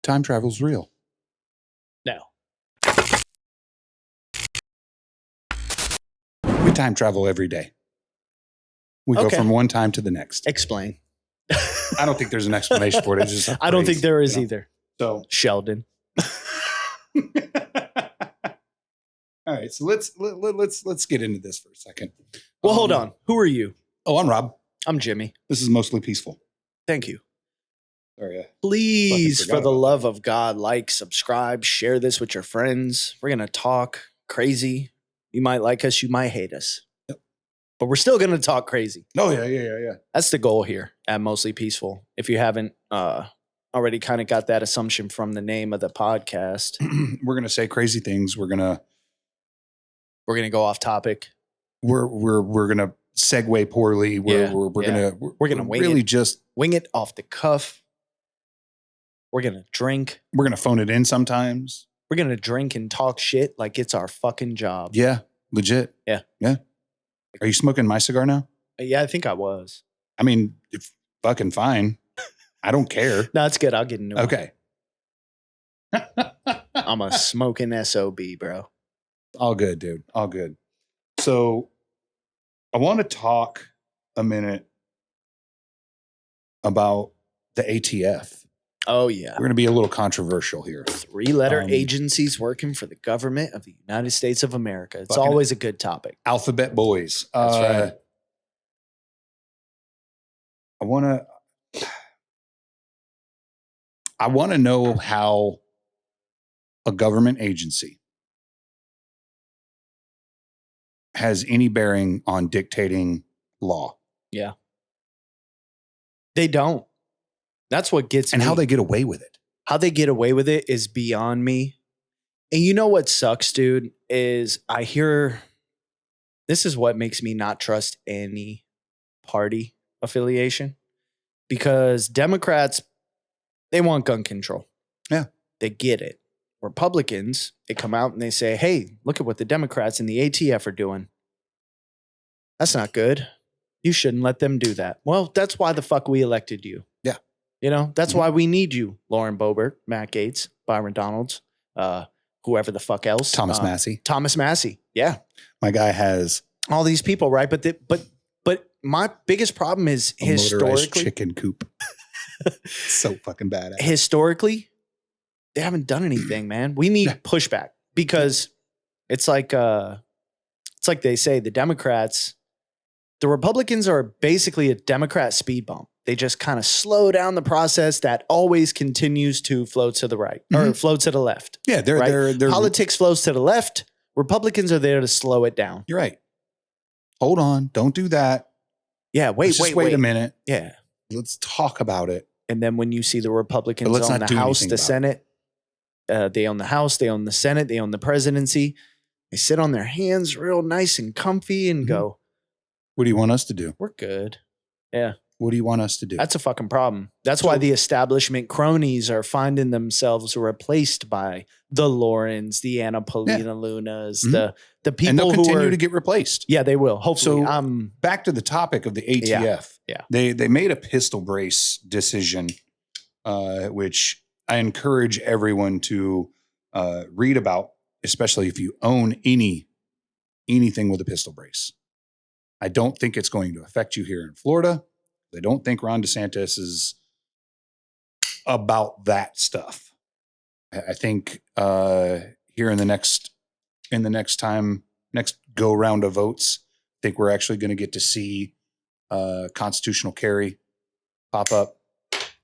Time travel's real. No. We time travel every day. We go from one time to the next. Explain. I don't think there's an explanation for it. It's just I don't think there is either. So Sheldon. All right, so let's get into this for a second. Well, hold on. Who are you? Oh, I'm Rob. I'm Jimmy. This is Mostly Peaceful. Thank you. Sorry, Please, for the love of God, like, subscribe, share this with your friends. We're gonna talk crazy. You might like us, you might hate us. Yep. But we're still gonna talk crazy. Oh yeah. That's the goal here at Mostly Peaceful. If you haven't already kind of got that assumption from the name of the podcast. We're gonna say crazy things. We're gonna go off topic. We're gonna segue poorly. We're gonna wing it off the cuff. We're gonna drink. We're gonna phone it in sometimes. We're gonna drink and talk shit like it's our fucking job. Yeah, legit. Yeah. Are you smoking my cigar now? Yeah, I think I was. I mean, it's fucking fine. I don't care. No, it's good. I'll get a new one. Okay. I'm a smoking SOB, bro. All good, dude. All good. So I want to talk a minute about the ATF. Oh, yeah. We're going to be a little controversial here. 3-letter agencies working for the government of the United States of America. It's always a good topic. Alphabet boys. That's right. I want to know how a government agency has any bearing on dictating law. Yeah. They don't. That's what gets me. And how they get away with it. How they get away with it is beyond me. And you know what sucks, dude, is I hear this is what makes me not trust any party affiliation. Because Democrats, they want gun control. Yeah. They get it. Republicans, they come out and they say, hey, look at what the Democrats and the ATF are doing. That's not good. You shouldn't let them do that. Well, that's why the fuck we elected you. Yeah. You know, that's why we need you, Lauren Boebert, Matt Gaetz, Byron Donalds, whoever the fuck else. Thomas Massey. Thomas Massey. Yeah. My guy has all these people, right? But my biggest problem is historically chicken coop. So fucking badass. Historically, they haven't done anything, man. We need pushback because it's like they say the Democrats, the Republicans are basically a Democrat speed bump. They just kind of slow down the process that always continues to flow to the right or flow to the left. Yeah, they're politics flows to the left. Republicans are there to slow it down. You're right. Hold on, don't do that. Yeah, wait a minute. Yeah, let's talk about it. And then when you see the Republicans own the House, the Senate, they own the House, they own the Senate, they own the presidency. They sit on their hands real nice and comfy and go, what do you want us to do? We're good. Yeah. What do you want us to do? That's a fucking problem. That's why the establishment cronies are finding themselves replaced by the Laurens, the Anna Paulina Lunas, the people and they'll who continue to get replaced. Yeah, they will. Hopefully. So back to the topic of the ATF. Yeah. They made a pistol brace decision, which I encourage everyone to read about, especially if you own anything with a pistol brace. I don't think it's going to affect you here in Florida. I don't think Ron DeSantis is about that stuff. I think here in the next go round of votes, I think we're actually going to get to see constitutional carry pop up.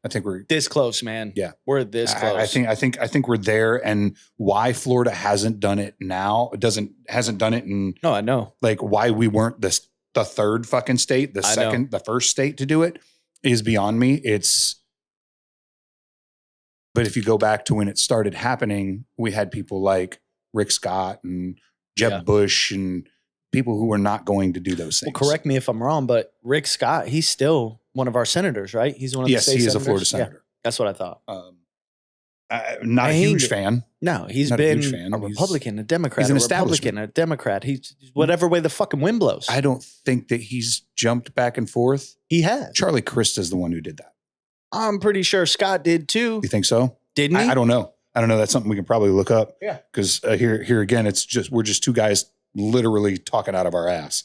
I think we're this close, man. Yeah, we're this close. I think we're there. And why Florida hasn't done it now? Hasn't done it in. No, I know. Like why we weren't the third fucking state, the first state to do it is beyond me. But if you go back to when it started happening, we had people like Rick Scott and Jeb Bush and people who were not going to do those things. Well, correct me if I'm wrong, but Rick Scott, he's still one of our senators, right? He's one of the state senators. Yes, he is a Florida senator. Yeah, that's what I thought. Not a huge fan. No, he's been a Republican, a Democrat, he's a Republican, a Democrat. He's whatever way the fucking wind blows. I don't think that he's jumped back and forth. He has. Charlie Crist is the one who did that. I'm pretty sure Scott did too. You think so? Didn't he? I don't know. That's something we can probably look up. Yeah. Because here again, we're just two guys literally talking out of our ass.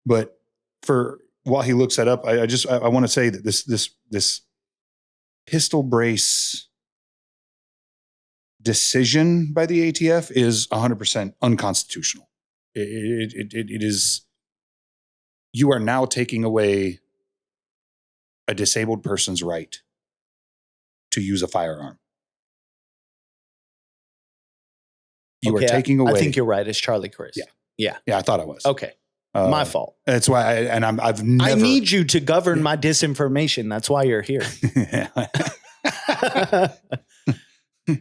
But while he looks that up, I want to say that this pistol brace decision by the ATF is 100% unconstitutional. It is. You are now taking away a disabled person's right to use a firearm. You are taking away. I think you're right. It's Charlie Chris. Yeah, I thought I was. Okay. My fault. That's why I've never. I need you to govern my disinformation. That's why you're here.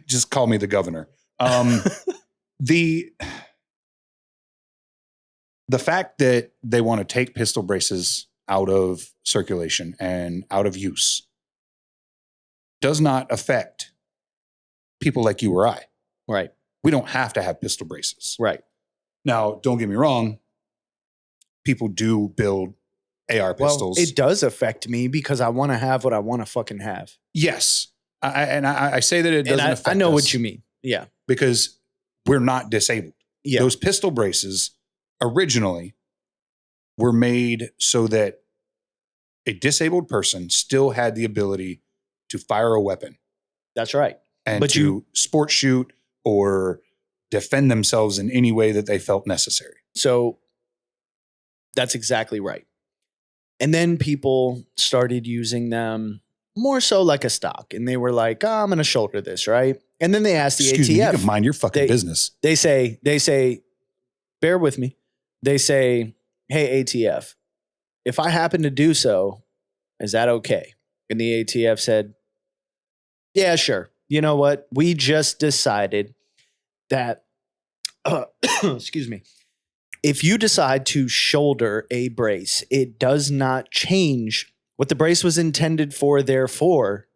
Just call me the governor. The fact that they want to take pistol braces out of circulation and out of use does not affect people like you or I. Right. We don't have to have pistol braces. Right. Now, don't get me wrong. People do build AR pistols. Well, it does affect me because I want to have what I want to fucking have. Yes. I say that it doesn't affect us. I know what you mean. Yeah. Because we're not disabled. Yeah. Those pistol braces originally were made so that a disabled person still had the ability to fire a weapon. That's right. And to sport shoot or defend themselves in any way that they felt necessary. So that's exactly right. And then people started using them more so like a stock. And they were like, I'm going to shoulder this, right? And then they asked the Excuse ATF. me, you can mind your fucking business. They say, bear with me. They say, hey, ATF, if I happen to do so, is that okay? And the ATF said, yeah, sure. You know what? We just decided that, excuse me, if you decide to shoulder a brace, it does not change what the brace was intended for. Therefore,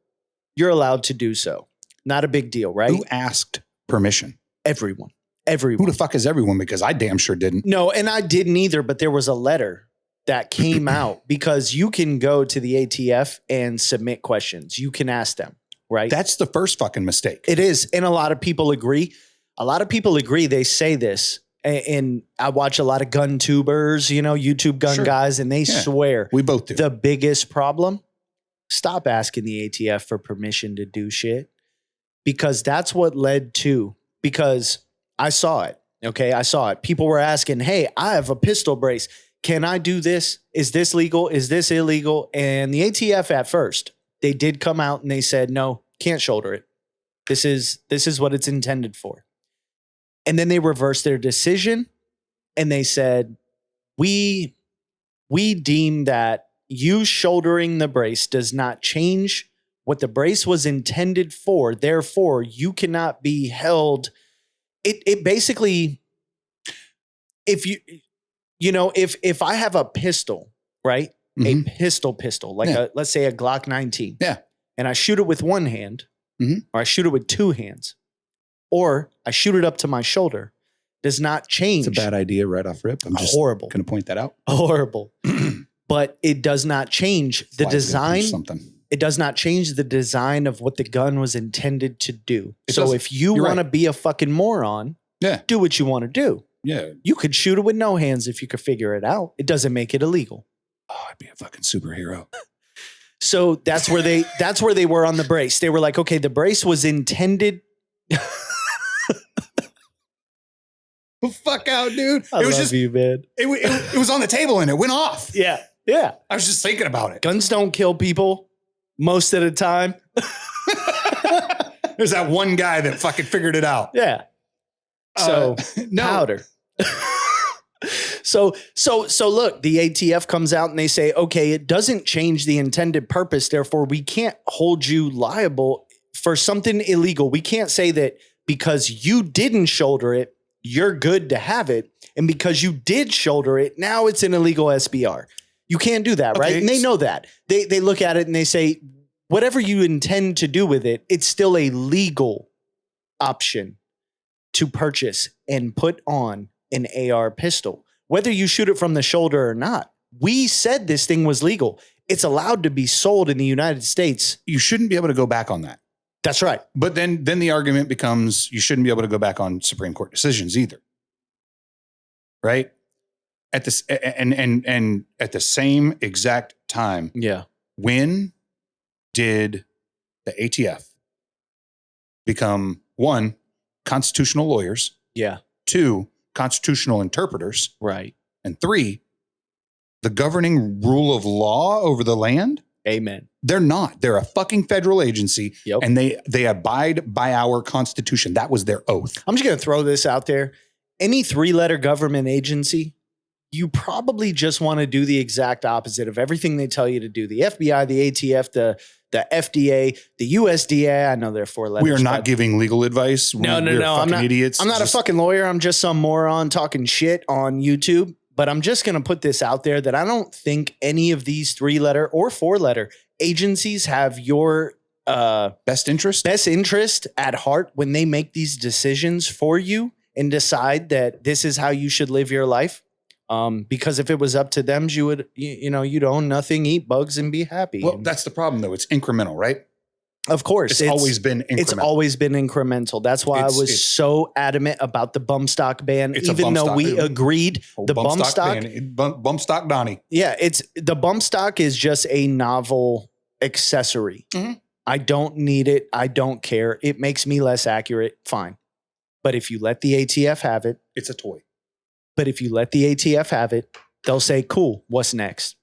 you're allowed to do so. Not a big deal, right? Who asked permission? Everyone. Who the fuck is everyone? Because I damn sure didn't. No, and I didn't either, but there was a letter that came out because you can go to the ATF and submit questions. You can ask them, right? That's the first fucking mistake. It is. And a lot of people agree. They say this. And I watch a lot of gun tubers, YouTube gun guys, and they swear. We both do. The biggest problem, stop asking the ATF for permission to do shit. Because that's what led to, because I saw it. Okay, I saw it. People were asking, hey, I have a pistol brace. Can I do this? Is this legal? Is this illegal? And the ATF at first, they did come out and they said, no, can't shoulder it. This is what it's intended for. And then they reversed their decision and they said, we deem that you shouldering the brace does not change what the brace was intended for. Therefore, you cannot be held. It basically, if I have a pistol, right? Mm-hmm. A pistol, like let's say a Glock 19. Yeah. And I shoot it with one hand, or I shoot it with two hands, or I shoot it up to my shoulder, does not change. It's a bad idea right off rip. I'm just horrible. Going to point that out. Horrible. But it does not change the design. It does not change the design of what the gun was intended to do. So if you want to be a fucking moron, do what you want to do. Yeah. You could shoot it with no hands if you could figure it out. It doesn't make it illegal. Oh, I'd be a fucking superhero. So that's where they were on the brace. They were like, okay, the brace was intended. Fuck out, dude. I love you, man. It was on the table and it went off. Yeah. Yeah. I was just thinking about it. Guns don't kill people most of the time. There's that one guy that fucking figured it out. Yeah. So powder. So look, the ATF comes out and they say, okay, it doesn't change the intended purpose. Therefore, we can't hold you liable for something illegal. We can't say that because you didn't shoulder it, you're good to have it. And because you did shoulder it, now it's an illegal SBR. You can't do that, right? And they know that. They look at it and they say, whatever you intend to do with it, it's still a legal option to purchase and put on an AR pistol. Whether you shoot it from the shoulder or not, we said this thing was legal. It's allowed to be sold in the United States. You shouldn't be able to go back on that. That's right. But then the argument becomes you shouldn't be able to go back on Supreme Court decisions either. Right? At this and at the same exact time, Yeah. when did the ATF become, one, constitutional lawyers, Yeah. two, constitutional interpreters, Right. and three, the governing rule of law over the land? Amen. They're not. They're a fucking federal agency, Yep. and they abide by our Constitution. That was their oath. I'm just going to throw this out there. Any 3-letter government agency, you probably just want to do the exact opposite of everything they tell you to do. The FBI, the ATF, the FDA, the USDA. I know they're 4 letters. We are not giving legal advice. No. We're I'm not idiots. I'm not a fucking lawyer. I'm just some moron talking shit on YouTube. But I'm just going to put this out there that I don't think any of these 3-letter or 4-letter agencies have your best interest at heart when they make these decisions for you and decide that this is how you should live your life. Because if it was up to them, you would, you'd own nothing, eat bugs, and be happy. Well, that's the problem, though. It's incremental, right? Of course. It's always been incremental. It's always been incremental. That's why I was so adamant about the bump stock ban, even though we agreed the bump stock. Bump stock Donnie. Yeah, the bump stock is just a novel accessory. Mm-hmm. I don't need it. I don't care. It makes me less accurate. Fine. But if you let the ATF have it, it's a toy. But if you let the ATF have it, they'll say, cool, what's next?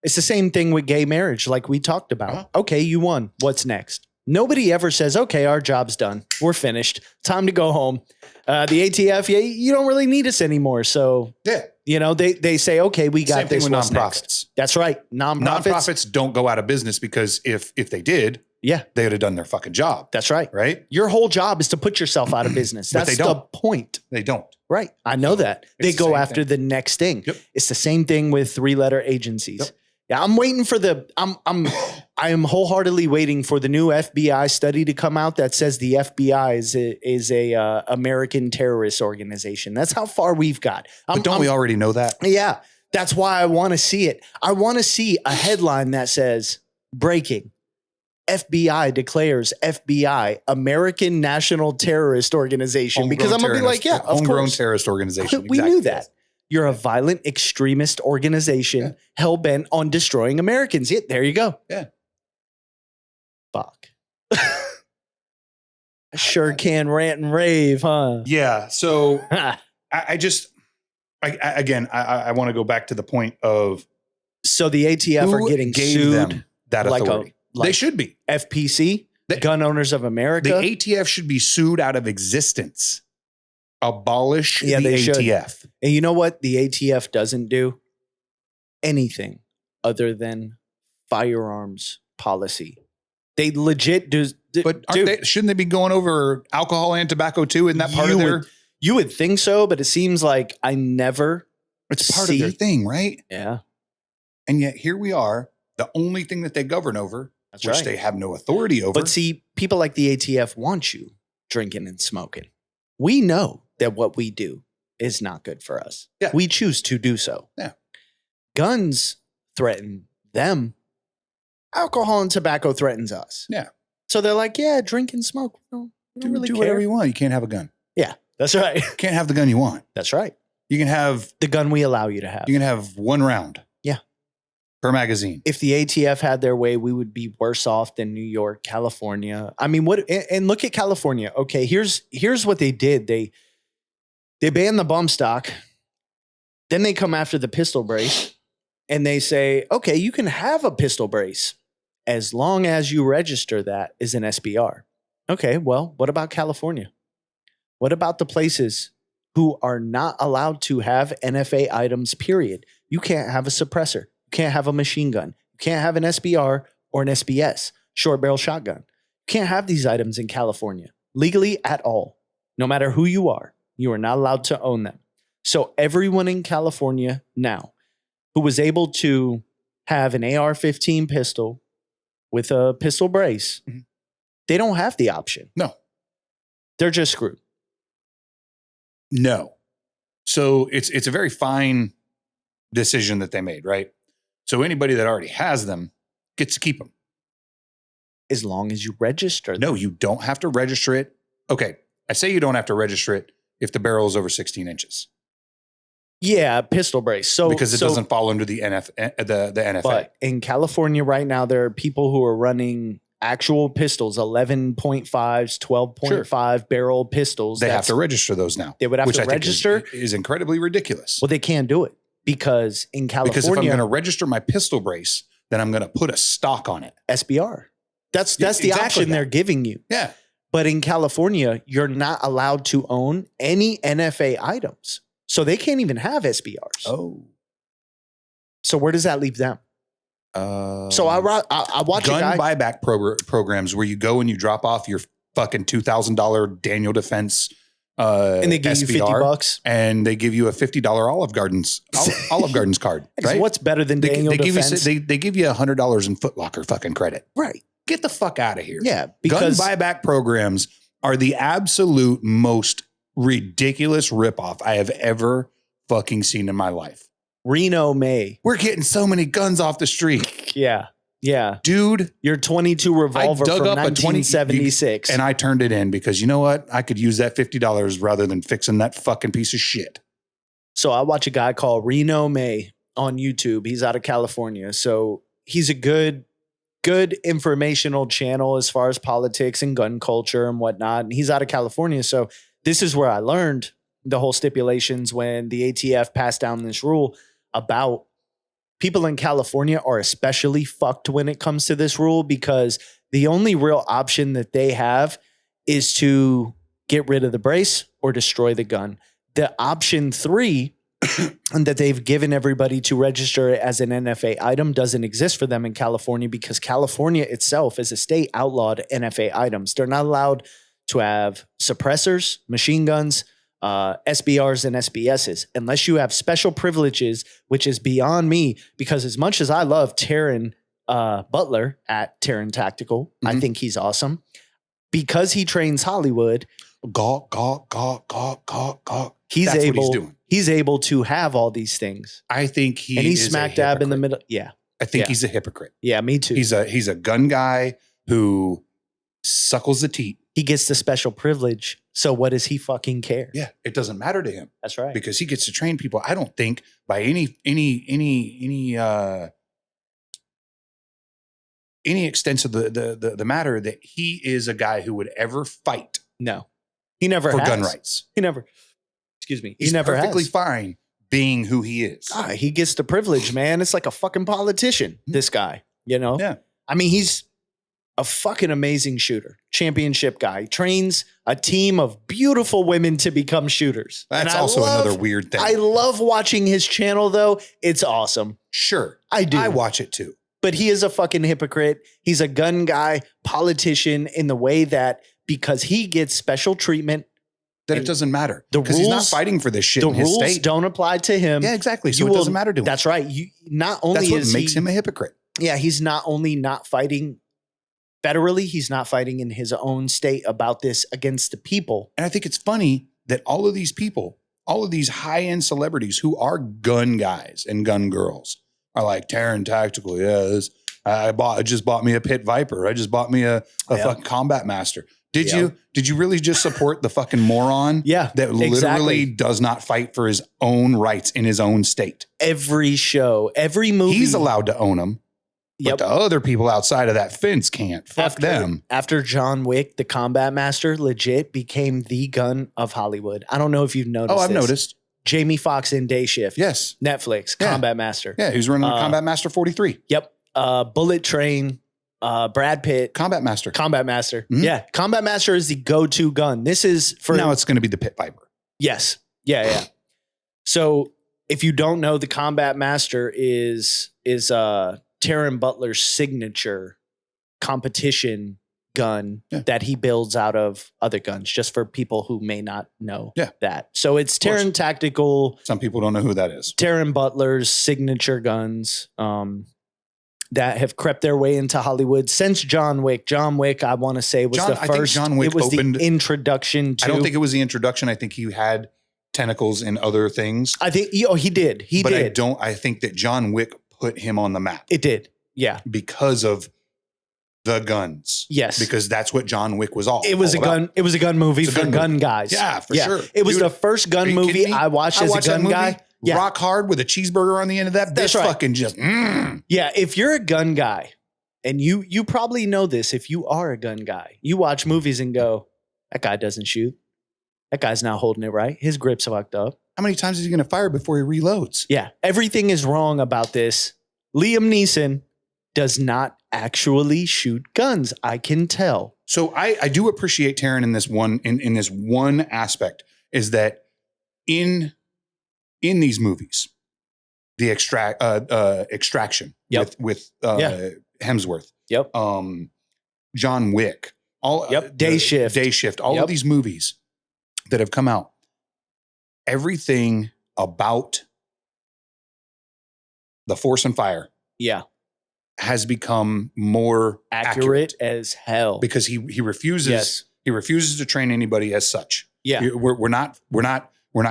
It's the same thing with gay marriage, like we talked about. Uh-huh. Okay, you won. What's next? Nobody ever says, okay, our job's done. We're finished. Time to go home. The ATF, you don't really need us anymore. So, they say, okay, we got Same thing this. with What's nonprofits. next? That's right. Nonprofits don't go out of business because if they did, they would have done their fucking job. That's right. Right? Your whole job is to put yourself out of business. But That's they don't. the point. They don't. Right. I know that. They It's the go same after thing. the next thing. Yep. It's the same thing with 3-letter agencies. Yep. Yeah, I'm waiting for I am wholeheartedly waiting for the new FBI study to come out that says the FBI is a American terrorist organization. That's how far we've got. But don't we already know that? Yeah. That's why I want to see it. I want to see a headline that says breaking. FBI declares FBI American National Terrorist Organization, because I'm going to be like, yeah, of homegrown course. terrorist organization. We knew that. You're a violent extremist organization hell-bent on destroying Americans. Yeah, there you go. Yeah. Fuck. I sure can rant and rave, huh? Yeah. So I want to go back to the point of so the ATF who are getting gave sued them that authority. like they should be. FPC, Gun Owners of America. The ATF should be sued out of existence. Abolish the they should. ATF. And you know what? The ATF doesn't do anything other than firearms policy. They legit do. But shouldn't they be going over alcohol and tobacco too? Isn't that part of their? You would think so, but it seems like I never. It's part of their thing, right? Yeah. And yet here we are, the only thing that they govern over, That's which right. they have no authority over. But see, people like the ATF want you drinking and smoking. We know that what we do is not good for us. Yeah. We choose to do so. Yeah. Guns threaten them. Alcohol and tobacco threatens us. Yeah. So they're like, yeah, drink and smoke. We don't really do care. whatever you want. You can't have a gun. Yeah, that's right. You can't have the gun you want. That's right. You can have The gun we allow you to have. one round. Yeah. Per magazine. If the ATF had their way, we would be worse off than New York, California. I mean, and look at California. Okay, here's what they did. They banned the bump stock. Then they come after the pistol brace and they say, okay, you can have a pistol brace as long as you register that as an SBR. Okay, well, what about California? What about the places who are not allowed to have NFA items, period? You can't have a suppressor. You can't have a machine gun. You can't have an SBR or an SBS, short barrel shotgun. You can't have these items in California legally at all. No matter who you are not allowed to own them. So everyone in California now who was able to have an AR-15 pistol with a pistol brace, they don't have the option. No. They're just screwed. No. So it's a very fine decision that they made, right? So anybody that already has them gets to keep them. As long as you register them. No, you don't have to register it. Okay, I say you don't have to register it if the barrel is over 16 inches. Yeah, pistol brace. So because it doesn't fall under the the NFA. But in California right now, there are people who are running actual pistols, 11.5s, 12.5 barrel pistols. They have to register those now. They would have to register. Which is incredibly ridiculous. Well, they can't do it because in California. Because if I'm going to register my pistol brace, then I'm going to put a stock on it. SBR. That's the option they're giving you. Yeah. But in California, you're not allowed to own any NFA items. So they can't even have SBRs. Oh. So where does that leave them? So I watch gun a guy, buyback programs where you go and you drop off your fucking $2,000 Daniel Defense and they give SBR, you $50 and they give you a $50 Olive Gardens card. Right? What's better than Daniel Defense? They give you $100 in Foot Locker fucking credit. Right. Get the fuck out of here. Yeah, because gun buyback programs are the absolute most ridiculous ripoff I have ever fucking seen in my life. Reno May. We're getting so many guns off the street. Yeah. Yeah. Dude. Your 22 revolver from 1976. And I turned it in because you know what? I could use that $50 rather than fixing that fucking piece of shit. So I watch a guy called Reno May on YouTube. He's out of California. So he's a good informational channel as far as politics and gun culture and whatnot. And he's out of California. So this is where I learned the whole stipulations when the ATF passed down this rule about people in California are especially fucked when it comes to this rule because the only real option that they have is to get rid of the brace or destroy the gun. The option 3 that they've given everybody to register it as an NFA item doesn't exist for them in California because California itself as a state outlawed NFA items. They're not allowed to have suppressors, machine guns, SBRs and SBSs, unless you have special privileges, which is beyond me because as much as I love Taryn Butler at Taryn Tactical, I think he's awesome. Because he trains Hollywood, he's able to have all these things. I think he's smack dab in the middle. Yeah. I think he's a hypocrite. Yeah, me too. He's a gun guy who suckles the teat. He gets the special privilege. So what does he fucking care? Yeah, it doesn't matter to him. That's right. Because he gets to train people. I don't think by any extent of the matter that he is a guy who would ever fight. No, he never for has. gun rights. He never. Excuse me. He's never perfectly has. fine being who he is. He gets the privilege, man. It's like a fucking politician. This guy, you know. Yeah. I mean, he's a fucking amazing shooter, championship guy. Trains a team of beautiful women to become shooters. That's also another weird thing. I love watching his channel, though. It's awesome. Sure. I do. I watch it too. But he is a fucking hypocrite. He's a gun guy, politician in the way that because he gets special treatment. That it doesn't matter. Because he's not fighting for this shit in his state. The rules don't apply to him. Yeah, exactly. So it doesn't matter to him. That's right. That's what makes him a hypocrite. Yeah, he's not only not fighting federally, he's not fighting in his own state about this against the people. And I think it's funny that all of these people, all of these high-end celebrities who are gun guys and gun girls are like Taryn Tactical. Yeah, I just bought me a Pit Viper. I just bought me a fucking Combat Master. Did you really just support the fucking moron? Yeah, that literally does not fight for his own rights in his own state. Every show, every movie, he's allowed to own them. But the other people outside of that fence can't. Fuck them. After John Wick, the Combat Master legit became the gun of Hollywood. I don't know if you've noticed. Oh, I've noticed. Jamie Foxx in Day Shift. Yes. Netflix, Combat Master. Yeah, he's running the Combat Master 43. Yep. Bullet Train, Brad Pitt. Combat Master. Mm-hmm. Yeah. Combat Master is the go-to gun. This is for... Now it's going to be the Pit Viper. Yes. Yeah. So if you don't know, the Combat Master is Taryn Butler's signature competition gun that he builds out of other guns, just for people who may not know that. So it's Taryn Tactical. Some people don't know who that is. Taryn Butler's signature guns that have crept their way into Hollywood since John Wick. John Wick, I want to say, was the first. I think John Wick opened the introduction to. I don't think it was the introduction. I think he had tentacles in other things. I think he did. He did. I think that John Wick put him on the map. It did. Yeah. Because of the guns. Yes. Because that's what John Wick was all It was all a gun. about. It was a gun movie It's a for gun gun movie. guys. Yeah, for sure. It was Dude, the first are gun you movie kidding me? I watched as a that gun movie, guy. Yeah. Rock hard with a cheeseburger on the end of that. That's Bitch right. fucking just. Yeah, if you're a gun guy, and you probably know this, if you are a gun guy, you watch movies and go, that guy doesn't shoot. That guy's not holding it right. His grip's fucked up. How many times is he going to fire before he reloads? Yeah, everything is wrong about this. Liam Neeson does not actually shoot guns. I can tell. So I do appreciate Taryn in this one in this one aspect is that in these movies, the extraction Yep. with Yeah. Hemsworth, Yep. John Wick, all Day Shift, all Yep. of these movies that have come out, everything about the force and fire Yeah. has become more Accurate as hell. because he refuses Yes. he refuses to train anybody as such. Yeah. We're not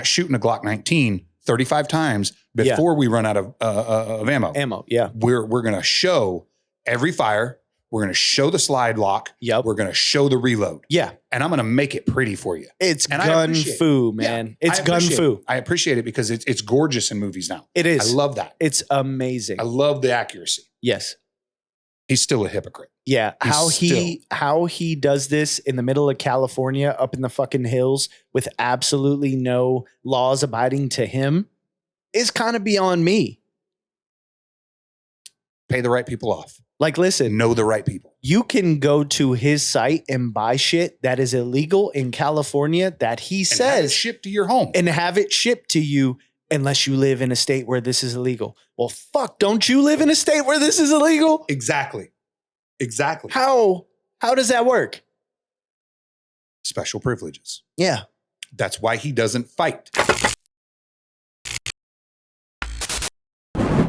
shooting a Glock 19 35 times before we run out of ammo. Ammo. Yeah. We're going to show every fire. We're going to show the slide lock. Yep. We're going to show the reload. Yeah. And I'm going to make it pretty for you. It's And I gun appreciate it. fu, man. It's I gun appreciate fu. it. I appreciate it because it's gorgeous in movies now. It is. I love that. It's amazing. I love the accuracy. Yes. He's still a hypocrite. Yeah. He's How he does this in the middle of California, up in the fucking hills, with absolutely no laws abiding to him, is kind of beyond me. Pay the right people off. Like, listen, Know the right people. you can go to his site and buy shit that is illegal in California that he And have it says shipped to your home. and have it shipped to you unless you live in a state where this is illegal. Well, fuck, don't you live in a state where this is illegal? Exactly. How does that work? Special privileges. Yeah. That's why he doesn't fight.